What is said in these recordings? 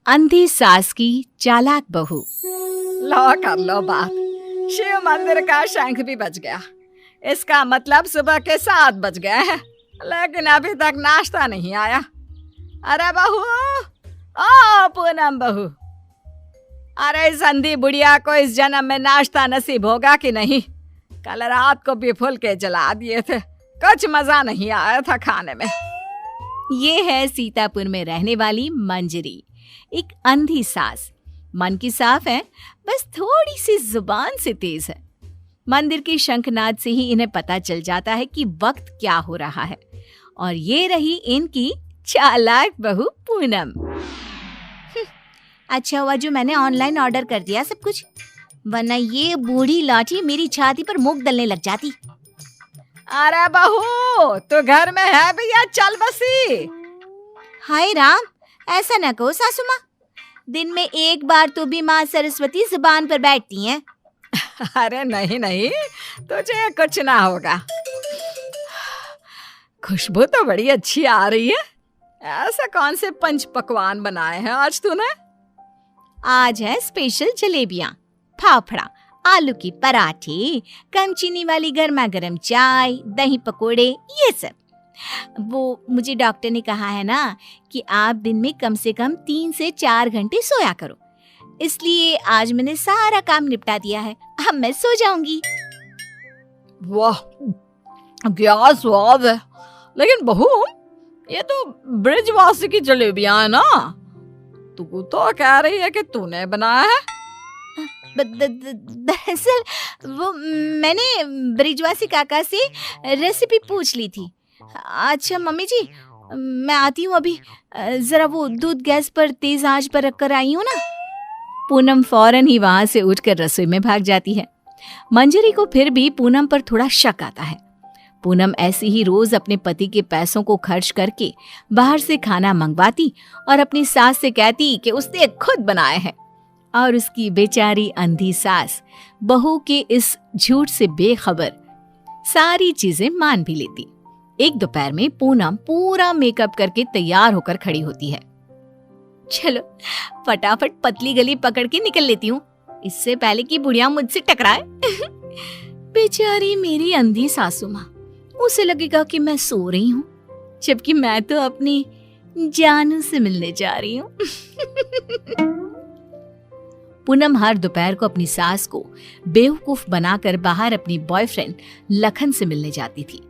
अंधी सास की चालाक बहू। लो कर लो बात। शिव मंदिर का शंख भी बज गया। इसका मतलब सुबह के 7 बज गए हैं, लेकिन अभी तक नाश्ता नहीं आया। अरे बहू, ओ पूनम बहू, अरे इस अंधी बुढ़िया को इस जन्म में नाश्ता नसीब होगा कि नहीं? कल रात को भी फुलके जला दिए थे, कुछ मजा नहीं आया था खाने में। ये है सीतापुर में रहने वाली मंजरी, एक अंधी सास। मन की साफ है, बस थोड़ी सी जुबान से तेज है। मंदिर के शंखनाद से ही इन्हें पता चल जाता है कि वक्त क्या हो रहा है। और ये रही इनकी चालाक बहू पूनम। अच्छा हुआ जो मैंने ऑनलाइन ऑर्डर कर दिया सब कुछ, वरना ये बूढ़ी लाठी मेरी छाती पर मुक दलने लग जाती। अरे बहू, तू घर में है भैया, चल बसी। हाय राम, ऐसा न कहो सासू माँ, दिन में एक बार तो भी माँ सरस्वती जुबान पर बैठती हैं। अरे नहीं नहीं, तुझे कुछ ना होगा। खुशबू तो बड़ी अच्छी आ रही है। ऐसा कौन से पंच पकवान बनाए हैं आज तूने? आज है स्पेशल जलेबियाँ, फाफड़ा, आलू की पराठे, कम चीनी वाली गर्मा गर्म चाय, दही पकोड़े, ये सब। वो मुझे डॉक्टर ने कहा है ना कि आप दिन में कम से कम 3 से 4 घंटे सोया करो, इसलिए आज मैंने सारा काम निपटा दिया है। अब मैं सो जाऊंगी। वाह, क्या स्वाद है। लेकिन बहू, ये तो ब्रिजवासी की जलेबियां है ना? तू तो कह रही है कि तूने बनाया है। दरअसल वो मैंने ब्रिजवासी काका से रेसिपी पूछ ली थी। अच्छा मम्मी जी, मैं आती हूँ अभी, जरा वो दूध गैस पर तेज आंच पर रख कर आई हूँ ना। पूनम फौरन ही वहां से उठकर रसोई में भाग जाती है। मंजरी को फिर भी पूनम पर थोड़ा शक आता है। पूनम ऐसे ही रोज अपने पति के पैसों को खर्च करके बाहर से खाना मंगवाती और अपनी सास से कहती कि उसने खुद बनाए हैं। और उसकी बेचारी अंधी सास बहू के इस झूठ से बेखबर सारी चीजें मान भी लेती। एक दोपहर में पूनम पूरा मेकअप करके तैयार होकर खड़ी होती है। चलो फटाफट पतली गली पकड़ के निकल लेती हूँ, इससे पहले कि बुढ़िया मुझसे टकराए। बेचारी मेरी अंधी सासू माँ, उसे लगेगा कि मैं सो रही हूँ, जबकि मैं तो अपनी जानू से मिलने जा रही हूँ। पूनम हर दोपहर को अपनी सास को बेवकूफ बनाकर बाहर अपनी बॉयफ्रेंड लखन से मिलने जाती थी,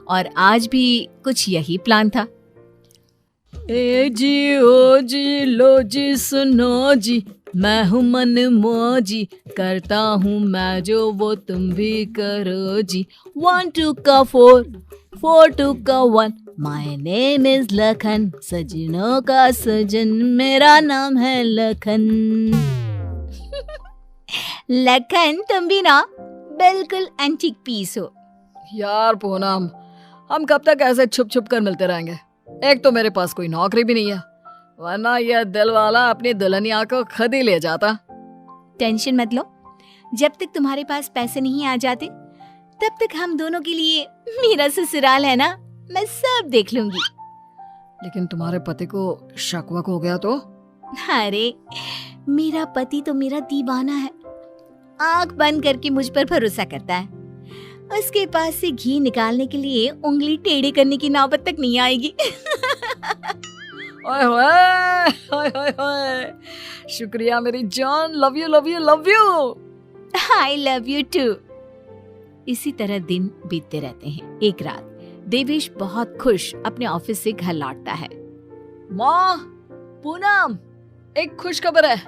और आज भी कुछ यही प्लान था। ए जी ओ जी लो जी सुनो जी, मैं हूँ मन मौजी, करता हूँ मैं जो वो तुम भी करो जी। 1 2 का 4, 4 2 का 1, माय नेम इज लखन, सजनों का सजन मेरा नाम है लखन। लखन, तुम भी ना बिल्कुल एंटीक पीस हो। यार पूनम, हम कब तक ऐसे छुप छुप कर मिलते रहेंगे? एक तो मेरे पास कोई नौकरी भी नहीं है, वरना यह दिल वाला अपनी दुल्हनिया को खुद ही ले जाता। टेंशन मत लो, जब तक तुम्हारे पास पैसे नहीं आ जाते तब तक हम दोनों के लिए मेरा ससुराल है ना, मैं सब देख लूंगी। लेकिन तुम्हारे पति को शक वक हो गया तो? अरे मेरा पति तो मेरा दीवाना है, आंख बंद करके मुझ पर भरोसा करता है। उसके पास से घी निकालने के लिए उंगली टेढ़ी करने की नौबत तक नहीं आएगी। ओए होए, ओए होए, शुक्रिया मेरी जान, love you love you love you. I love you too. इसी तरह दिन बीतते रहते हैं। एक रात देवेश बहुत खुश अपने ऑफिस से घर लौटता है। माँ, पूनम, एक खुश खबर है।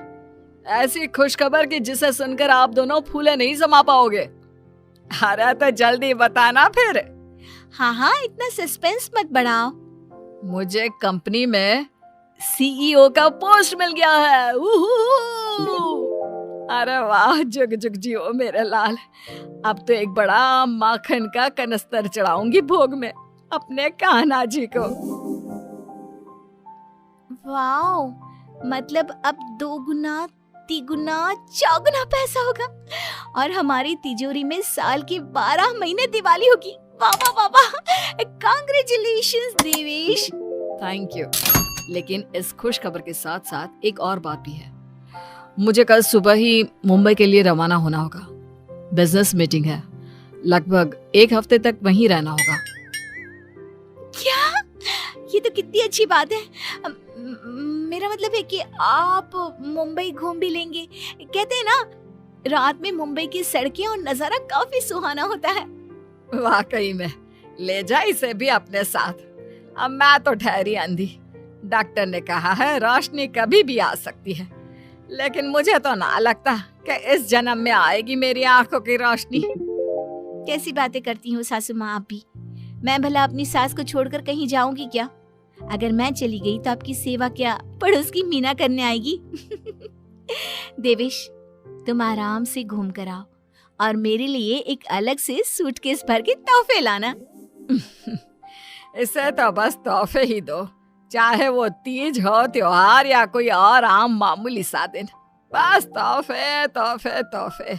ऐसी खुश खबर कि जिसे सुनकर आप दोनों फूले नहीं समा पाओगे। अरे तो जल्दी बताना फिर। हाँ, इतना सस्पेंस मत बढ़ाओ। मुझे कंपनी में सीईओ का पोस्ट मिल गया है। अरे वाह, जुग जुग जियो मेरे लाल। अब तो एक बड़ा माखन का कनस्तर चढ़ाऊंगी भोग में अपने कान्हा जी को। वाओ, मतलब अब 2 गुना 3 गुना 4 गुना पैसा होगा और हमारी तिजोरी में साल की 12 महीने दिवाली होगी। वाह वाह वाह वाह, कांग्रेचुलेशंस देवेश। Thank you. लेकिन इस खुश खबर के साथ साथ एक और बात भी है। मुझे कल सुबह ही मुंबई के लिए रवाना होना होगा। बिजनेस मीटिंग है, लगभग 1 हफ्ते तक वहीं रहना होगा। क्या? ये तो कितनी अच्छी बात है। मेरा मतलब है कि आप मुंबई घूम भी लेंगे। कहते हैं ना, रात में मुंबई की सड़कें और नजारा काफी सुहाना होता है। वाकई में, ले जा इसे भी अपने साथ। अब मैं तो ठहरी अंधी। डॉक्टर ने कहा है रोशनी कभी भी आ सकती है, लेकिन मुझे तो ना लगता कि इस जन्म में आएगी मेरी आंखों की रोशनी। कैसी बातें करती हो सासू माँ आप भी। मैं भला अपनी सास को छोड़कर कहीं जाऊंगी क्या? अगर मैं चली गई तो आपकी सेवा क्या पड़ोस की मीना करने आएगी? देवेश, तुम आराम से घूम कर आओ और मेरे लिए एक अलग से सूटकेस भर के तोहफे लाना। इसे तो बस तोहफे ही दो, चाहे वो तीज हो, त्योहार या कोई और आम मामूली सा दिन। बस तोहफे तोहफे तोहफे।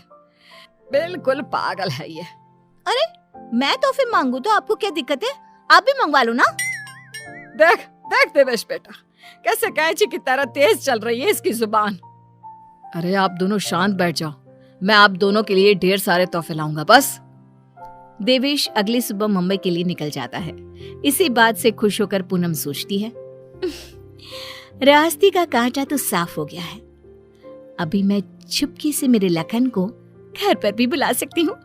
बिल्कुल पागल है ये। अरे, मैं तोहफे मांगू तो आपको क्या दिक्कत है? आप भी मंगवा लो ना। देख देख देवेश बेटा, कैसे कैंची की तरह तेज चल रही है इसकी जुबान। अरे आप दोनों शांत बैठ जाओ, मैं आप दोनों के लिए ढेर सारे तोहफे लाऊंगा बस। देवेश अगली सुबह मुंबई के लिए निकल जाता है। इसी बात से खुश होकर पूनम सोचती है, रास्ते का कांटा तो साफ हो गया है। अभी मैं चुपके से मेरे लखन को घर पर भी बुला सकती हूँ।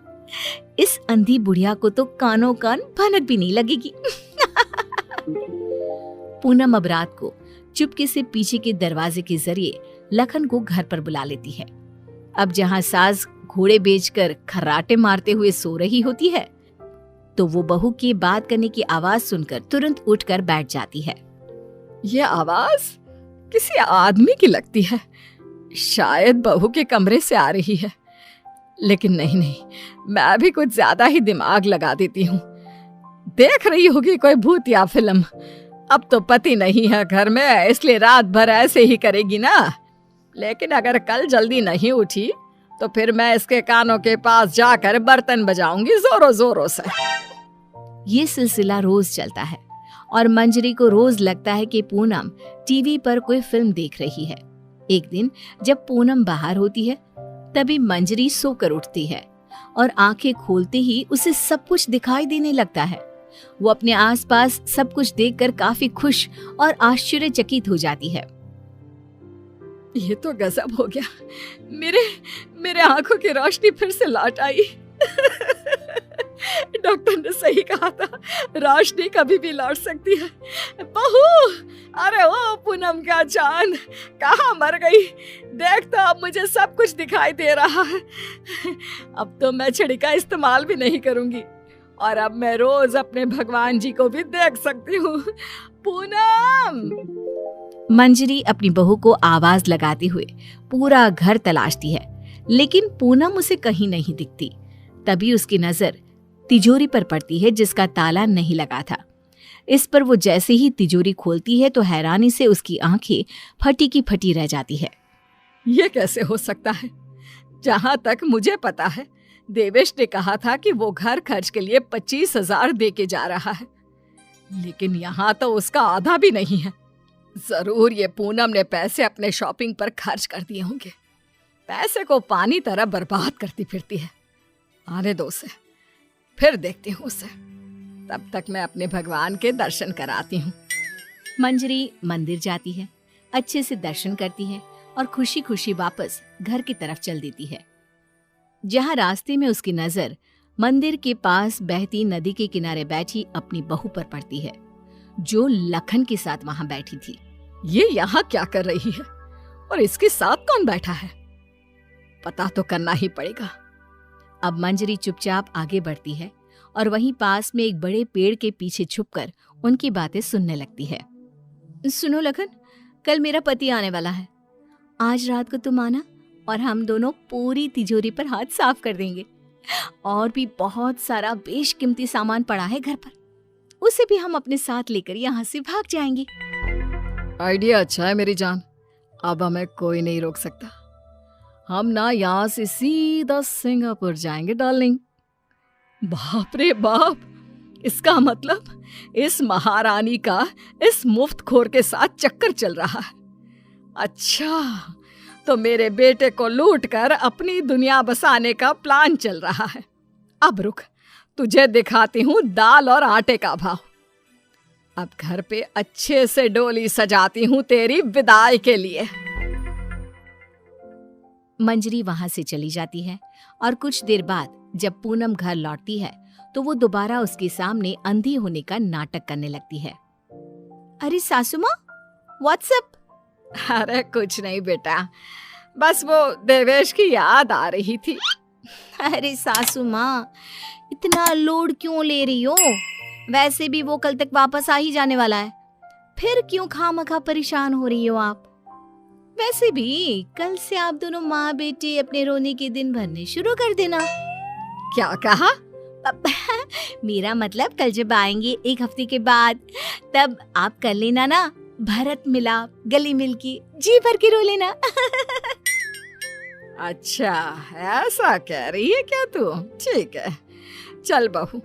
इस अंधी बुढ़िया को तो कानों कान भनक भी नहीं लगेगी। पूनम अब रात को चुपके से पीछे के दरवाजे के जरिए लखन को घर पर बुला लेती है। अब जहाँ सास घोड़े बेचकर खर्राटे मारते हुए सो रही होती है, तो वो बहू की बात करने की आवाज सुनकर तुरंत उठकर बैठ जाती है। ये आवाज किसी आदमी की लगती है, शायद बहू के कमरे से आ रही है। लेकिन नहीं, मैं भी कुछ ज्यादा ही दिमाग लगा देती हूँ। देख रही होगी कोई भूत या फिल्म। अब तो पति नहीं है घर में, इसलिए रात भर ऐसे ही करेगी ना। लेकिन अगर कल जल्दी नहीं उठी तो फिर मैं इसके कानों के पास जाकर बर्तन बजाऊंगी जोरों जोरों से। ये सिलसिला रोज चलता है और मंजरी को रोज लगता है कि पूनम टीवी पर कोई फिल्म देख रही है। एक दिन जब पूनम बाहर होती है, तभी मंजरी सोकर उठती है और आंखें खोलते ही उसे सब कुछ दिखाई देने लगता है। वो अपने आसपास सब कुछ देखकर काफी खुश और आश्चर्यचकित हो जाती है। ये तो गजब हो गया, मेरे आंखों की रोशनी फिर से लौट आई। डॉक्टर ने सही कहा था, रोशनी कभी भी लौट सकती है। बहू, अरे ओ पूनम का चांद, कहाँ मर गई? देख तो अब मुझे सब कुछ दिखाई दे रहा है। अब तो मैं छड़ी का इस्तेमाल भी नहीं करूंगी और अब मैं रोज अपने भगवान जी को भी देख सकती हूँ। पूनम! मंजरी अपनी बहू को आवाज लगाते हुए पूरा घर तलाशती है, लेकिन पूनम उसे कहीं नहीं दिखती। तभी उसकी नजर तिजोरी पर पड़ती है जिसका ताला नहीं लगा था। इस पर वो जैसे ही तिजोरी खोलती है तो हैरानी से उसकी आंखें फटी की फटी रह जाती है। ये कैसे हो सकता है? जहां तक मुझे पता है, देवेश ने कहा था कि वो घर खर्च के लिए 25,000 दे के जा रहा है, लेकिन यहाँ तो उसका आधा भी नहीं है। जरूर ये पूनम ने पैसे अपने शॉपिंग पर खर्च कर दिए होंगे। पैसे को पानी तरह बर्बाद करती फिरती है। आने दो उसे, फिर देखती हूँ उसे। तब तक मैं अपने भगवान के दर्शन कराती हूँ। मंजरी मंदिर जाती है, अच्छे से दर्शन करती है और खुशी खुशी वापस घर की तरफ चल देती है। जहाँ रास्ते में उसकी नजर मंदिर के पास बहती नदी के किनारे बैठी अपनी बहू पर पड़ती है, जो लखन के साथ वहां बैठी थी। ये यहाँ क्या कर रही है और इसके साथ कौन बैठा है? पता तो करना ही पड़ेगा। अब मंजरी चुपचाप आगे बढ़ती है और वहीं पास में एक बड़े पेड़ के पीछे छुपकर उनकी बातें सुनने लगती है। सुनो लखन, कल मेरा पति आने वाला है। आज रात को तुम आना और हम दोनों पूरी तिजोरी पर हाथ साफ कर देंगे। और भी बहुत सारा बेशकीमती सामान पड़ा है घर पर, उसे भी हम अपने साथ लेकर यहाँ से भाग जाएंगे। आइडिया अच्छा है मेरी जान, अब हमें कोई नहीं रोक सकता। हम ना यहाँ से सीधा सिंगापुर जाएंगे डार्लिंग। बाप रे बाप, इसका मतलब इस महारानी का इस मुफ्तखोर के साथ चक्कर चल रहा है। अच्छा, तो मेरे बेटे को लूट कर अपनी दुनिया बसाने का प्लान चल रहा है। अब रुक, तुझे दिखाती हूँ दाल और आटे का भाव। अब घर पे अच्छे से डोली सजाती हूँ तेरी विदाई के लिए। मंजरी वहां से चली जाती है और कुछ देर बाद जब पूनम घर लौटती है तो वो दोबारा उसके सामने अंधी होने का नाटक करने लगती है। अरे सासू माँ, व्हाट्सएप? अरे कुछ नहीं बेटा, बस वो देवेश की याद आ रही थी। अरे सासू माँ, इतना लोड क्यों ले रही हो? वैसे भी वो कल तक वापस आ ही जाने वाला है, फिर क्यों खामखा परेशान हो रही हो आप? वैसे भी कल से आप दोनों माँ बेटे अपने रोने के दिन भरने शुरू कर देना। क्या कहा? मेरा मतलब कल जब आएंगे 1 हफ्ते के बाद, तब आप कर लेना ना भरत मिलाप, गली मिलके जी भर के रो लेना। अच्छा, ऐसा कह रही है क्या तू? ठीक है, चल बहू,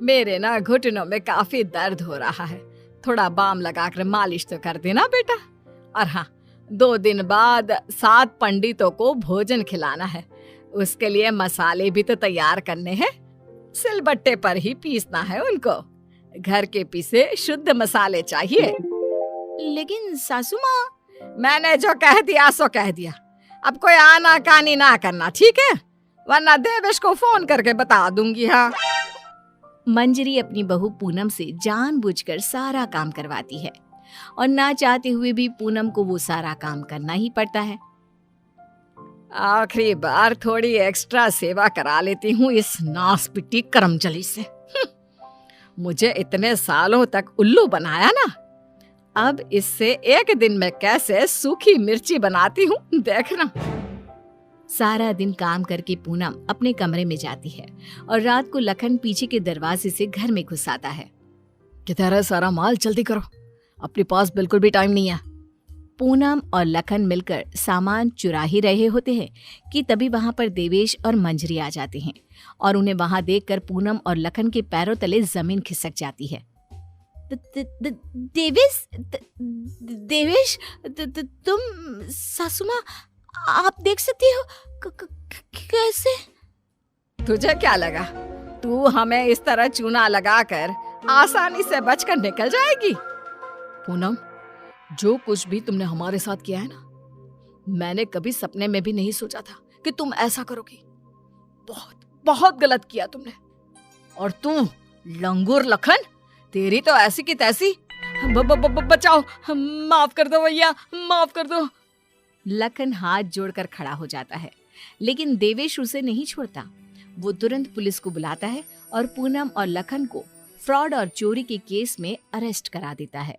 मेरे ना घुटनों में काफी दर्द हो रहा है, थोड़ा बाम लगाकर मालिश तो कर देना बेटा। और हाँ, 2 दिन बाद 7 पंडितों को भोजन खिलाना है, उसके लिए मसाले भी तो तैयार करने हैं। सिलबट्टे पर ही पीसना है उनको, घर के पिसे शुद्ध मसाले चाहिए। लेकिन सासू माँ, मैंने जो कह दिया सो कह दिया, अब कोई आना कानी ना करना, ठीक है? वरना देवेश को फोन करके बता दूंगी। हाँ। मंजरी अपनी बहू पूनम से जानबूझकर सारा काम करवाती है और ना चाहते हुए भी पूनम को वो सारा काम करना ही पड़ता है। आखिरी बार थोड़ी एक्स्ट्रा सेवा करा लेती हूँ इस नासपिट्टी करमचली से। मुझे इतने सालों तक उल्लू बनाया ना, अब इससे एक दिन में कैसे सूखी मिर्ची बनाती हूँ देखना। सारा दिन काम करके पूनम अपने कमरे में जाती है और रात को लखन पीछे के दरवाजे से घर में घुस आता है। किधर है सारा माल? जल्दी करो, अपने पास बिल्कुल भी टाइम नहीं है। पूनम और लखन मिलकर सामान चुरा ही रहे होते हैं कि तभी वहां पर देवेश और मंजरी आ जाते हैं और उन्हें वहां देखकर पूनम और लखन के पैरों तले जमीन खिसक जाती है। देवेश, तुम? सासू माँ, आप देख सकती हो? कैसे? तुझे क्या लगा तू हमें इस तरह चूना लगाकर आसानी से बचकर निकल जाएगी? पूनम, जो कुछ भी तुमने हमारे साथ किया है ना, मैंने कभी सपने में भी नहीं सोचा था कि तुम ऐसा करोगी। बहुत बहुत गलत किया तुमने। और तू लंगूर लखन, तेरी तो ऐसी की तैसी। बचाओ, माफ कर दो भैया, माफ कर दो। लखन हाथ जोड़कर खड़ा हो जाता है, लेकिन देवेश उसे नहीं छोड़ता। वो तुरंत पुलिस को बुलाता है और पूनम और लखन को फ्रॉड और चोरी के केस में अरेस्ट करा देता है।